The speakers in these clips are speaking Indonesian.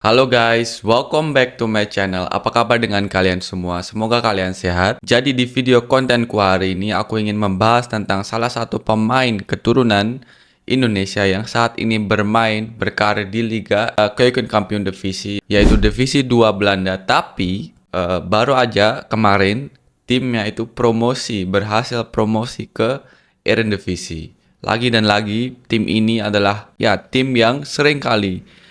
Halo guys, welcome back to my channel. Apa kabar dengan kalian semua? Semoga kalian sehat. Jadi di video kontenku hari ini aku ingin membahas tentang salah satu pemain keturunan Indonesia yang saat ini berkarir di Liga Keukenkampioen Divisi, yaitu Divisi 2 Belanda. Tapi baru aja kemarin timnya itu berhasil promosi ke Eredivisie. Lagi dan lagi tim ini adalah tim yang sering kali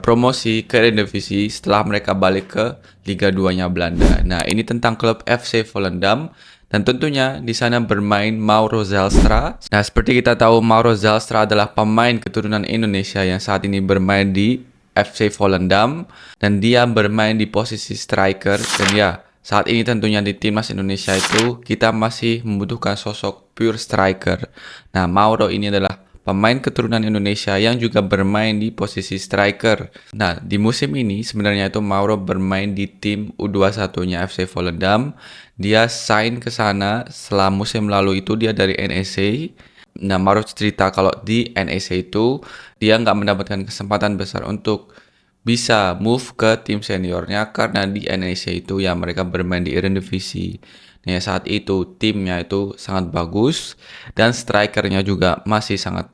promosi ke Eredivisie setelah mereka balik ke Liga 2-nya Belanda. Nah, ini tentang klub FC Volendam dan tentunya di sana bermain Mauro Zelstra. Nah, seperti kita tahu Mauro Zelstra adalah pemain keturunan Indonesia yang saat ini bermain di FC Volendam dan dia bermain di posisi striker dan saat ini tentunya di timnas Indonesia itu kita masih membutuhkan sosok pure striker. Nah, Mauro ini adalah pemain keturunan Indonesia yang juga bermain di posisi striker. Nah, di musim ini sebenarnya itu Mauro bermain di tim U21-nya FC Volendam. Dia sign ke sana setelah musim lalu itu dia dari NEC. Nah, Mauro cerita kalau di NEC itu dia nggak mendapatkan kesempatan besar untuk bisa move ke tim seniornya karena di NEC itu mereka bermain di Eredivisie. Nah, saat itu timnya itu sangat bagus dan strikernya juga masih sangat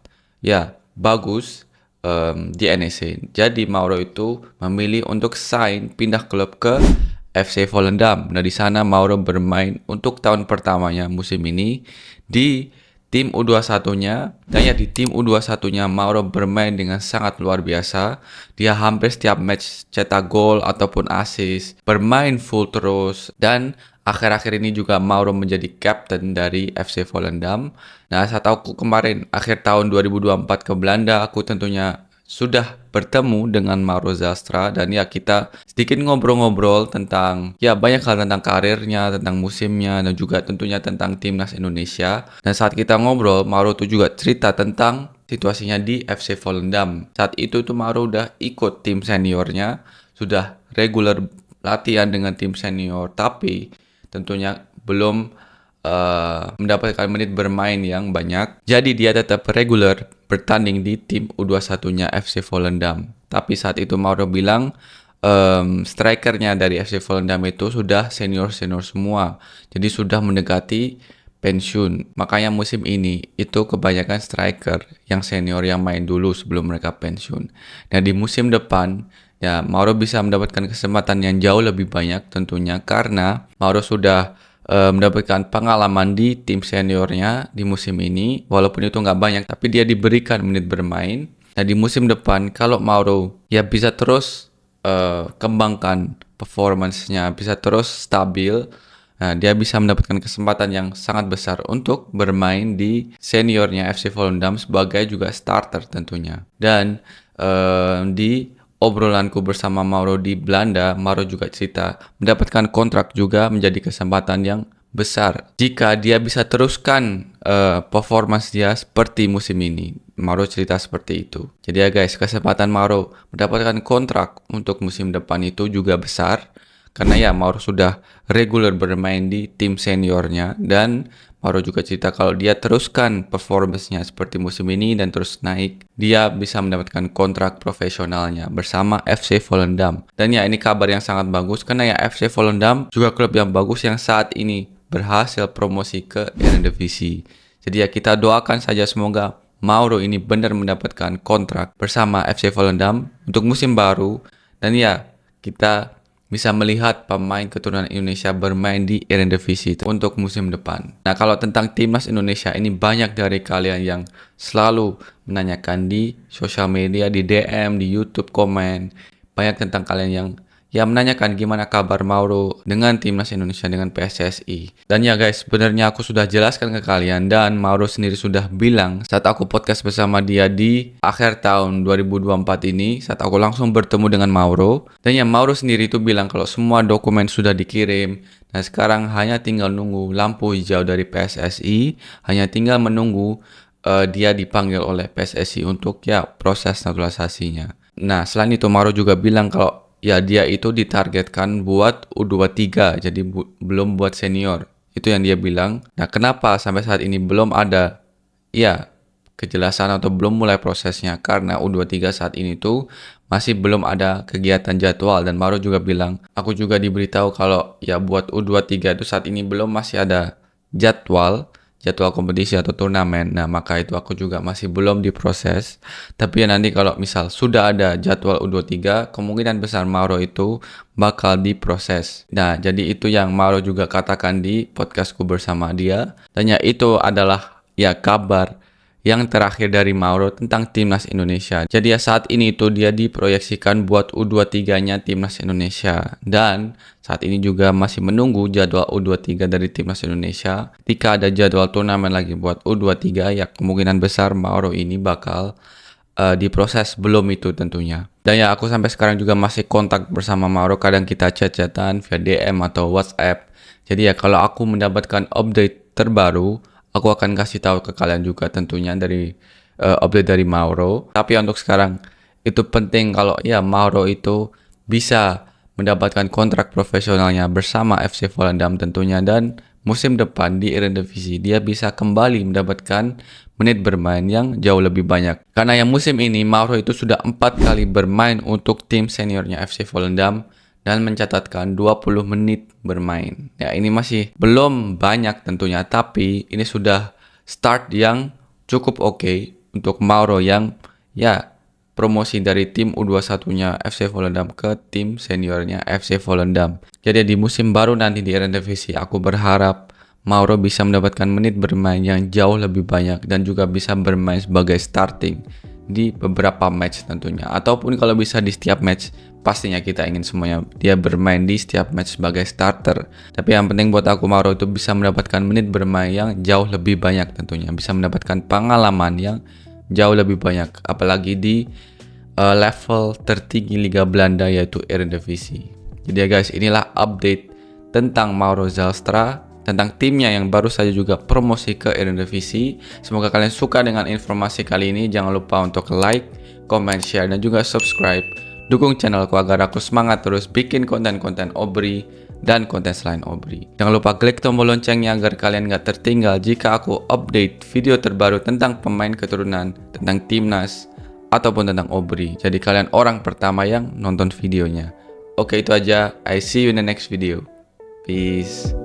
bagus di NEC. Jadi Mauro itu memilih untuk pindah klub ke FC Volendam. Nah, di sana Mauro bermain untuk tahun pertamanya musim ini di tim U21-nya. Dan di tim U21-nya Mauro bermain dengan sangat luar biasa. Dia hampir setiap match cetak gol ataupun assist, bermain full terus, dan akhir-akhir ini juga Mauro menjadi captain dari FC Volendam. Nah, saat aku kemarin akhir tahun 2024 ke Belanda, aku tentunya sudah bertemu dengan Mauro Zelstra dan kita sedikit ngobrol-ngobrol tentang banyak hal tentang karirnya, tentang musimnya, dan juga tentunya tentang timnas Indonesia. Dan saat kita ngobrol, Mauro tuh juga cerita tentang situasinya di FC Volendam. Saat itu tuh Mauro udah ikut tim seniornya, sudah regular latihan dengan tim senior, tapi tentunya belum mendapatkan menit bermain yang banyak. Jadi dia tetap regular bertanding di tim U21-nya FC Volendam. Tapi saat itu Mauro bilang strikernya dari FC Volendam itu sudah senior-senior semua. Jadi sudah mendekati pensiun. Makanya musim ini itu kebanyakan striker yang senior yang main dulu sebelum mereka pensiun. Nah, di musim depan Mauro bisa mendapatkan kesempatan yang jauh lebih banyak tentunya karena Mauro sudah mendapatkan pengalaman di tim seniornya di musim ini. Walaupun itu nggak banyak, tapi dia diberikan menit bermain. Nah, di musim depan kalau Mauro bisa terus kembangkan performance-nya, bisa terus stabil, nah, dia bisa mendapatkan kesempatan yang sangat besar untuk bermain di seniornya FC Volendam sebagai juga starter tentunya. Dan di obrolanku bersama Mauro di Belanda, Mauro juga cerita mendapatkan kontrak juga menjadi kesempatan yang besar jika dia bisa teruskan performance dia seperti musim ini. Mauro cerita seperti itu. Jadi guys, kesempatan Mauro mendapatkan kontrak untuk musim depan itu juga besar karena Mauro sudah regular bermain di tim seniornya dan Mauro juga cerita kalau dia teruskan performance-nya seperti musim ini dan terus naik, dia bisa mendapatkan kontrak profesionalnya bersama FC Volendam. Dan ini kabar yang sangat bagus karena FC Volendam juga klub yang bagus yang saat ini berhasil promosi ke Eredivisie. Jadi kita doakan saja semoga Mauro ini benar mendapatkan kontrak bersama FC Volendam untuk musim baru dan kita bisa melihat pemain keturunan Indonesia bermain di Eredivisie untuk musim depan. Nah, kalau tentang timnas Indonesia ini banyak dari kalian yang selalu menanyakan di sosial media, di DM, di YouTube, komen. Banyak tentang kalian yang menanyakan gimana kabar Mauro dengan timnas Indonesia dengan PSSI. Dan guys, sebenarnya aku sudah jelaskan ke kalian dan Mauro sendiri sudah bilang saat aku podcast bersama dia di akhir tahun 2024 ini, saat aku langsung bertemu dengan Mauro. Dan Mauro sendiri itu bilang kalau semua dokumen sudah dikirim. Nah, sekarang hanya tinggal nunggu lampu hijau dari PSSI, hanya tinggal menunggu dia dipanggil oleh PSSI untuk proses naturalisasinya. Nah, selain itu Mauro juga bilang kalau dia itu ditargetkan buat U23, jadi belum buat senior. Itu yang dia bilang. Nah, kenapa sampai saat ini belum ada kejelasan atau belum mulai prosesnya? Karena U23 saat ini tuh masih belum ada kegiatan jadwal dan Mauro juga bilang, aku juga diberitahu kalau ya buat U23 itu saat ini belum masih ada jadwal kompetisi atau turnamen. Nah, maka itu aku juga masih belum diproses. Tapi ya nanti kalau misal sudah ada jadwal U23, kemungkinan besar Mauro itu bakal diproses. Nah, jadi itu yang Mauro juga katakan di podcastku bersama dia. Dan ya itu adalah ya kabar yang terakhir dari Mauro tentang Timnas Indonesia. Jadi ya saat ini itu dia diproyeksikan buat U23-nya Timnas Indonesia. Dan saat ini juga masih menunggu jadwal U23 dari Timnas Indonesia. Ketika ada jadwal turnamen lagi buat U23, ya kemungkinan besar Mauro ini bakal diproses belum itu tentunya. Dan ya aku sampai sekarang juga masih kontak bersama Mauro. Kadang kita chat-chatan via DM atau WhatsApp. Jadi ya kalau aku mendapatkan update terbaru, aku akan kasih tahu ke kalian juga tentunya dari update dari Mauro. Tapi untuk sekarang itu penting kalau ya Mauro itu bisa mendapatkan kontrak profesionalnya bersama FC Volendam tentunya, dan musim depan di Eredivisie dia bisa kembali mendapatkan menit bermain yang jauh lebih banyak. Karena yang musim ini Mauro itu sudah 4 kali bermain untuk tim seniornya FC Volendam dan mencatatkan 20 menit bermain. Ya, ini masih belum banyak tentunya, tapi ini sudah start yang cukup oke untuk Mauro yang ya promosi dari tim U21-nya FC Volendam ke tim seniornya FC Volendam. Jadi di musim baru nanti di Eredivisie aku berharap Mauro bisa mendapatkan menit bermain yang jauh lebih banyak dan juga bisa bermain sebagai starting di beberapa match tentunya. Ataupun kalau bisa di setiap match, pastinya kita ingin semuanya dia bermain di setiap match sebagai starter. Tapi yang penting buat aku Mauro itu bisa mendapatkan menit bermain yang jauh lebih banyak tentunya. Bisa mendapatkan pengalaman yang jauh lebih banyak. Apalagi di level tertinggi Liga Belanda yaitu Eredivisie. Jadi ya guys, inilah update tentang Mauro Zylstra, tentang timnya yang baru saja juga promosi ke Eredivisie. Semoga kalian suka dengan informasi kali ini. Jangan lupa untuk like, comment, share, dan juga subscribe. Dukung channelku agar aku semangat terus bikin konten-konten Obri dan konten selain Obri. Jangan lupa klik tombol loncengnya agar kalian gak tertinggal jika aku update video terbaru tentang pemain keturunan, tentang timnas, ataupun tentang Obri. Jadi kalian orang pertama yang nonton videonya. Oke, itu aja. I see you in the next video. Peace.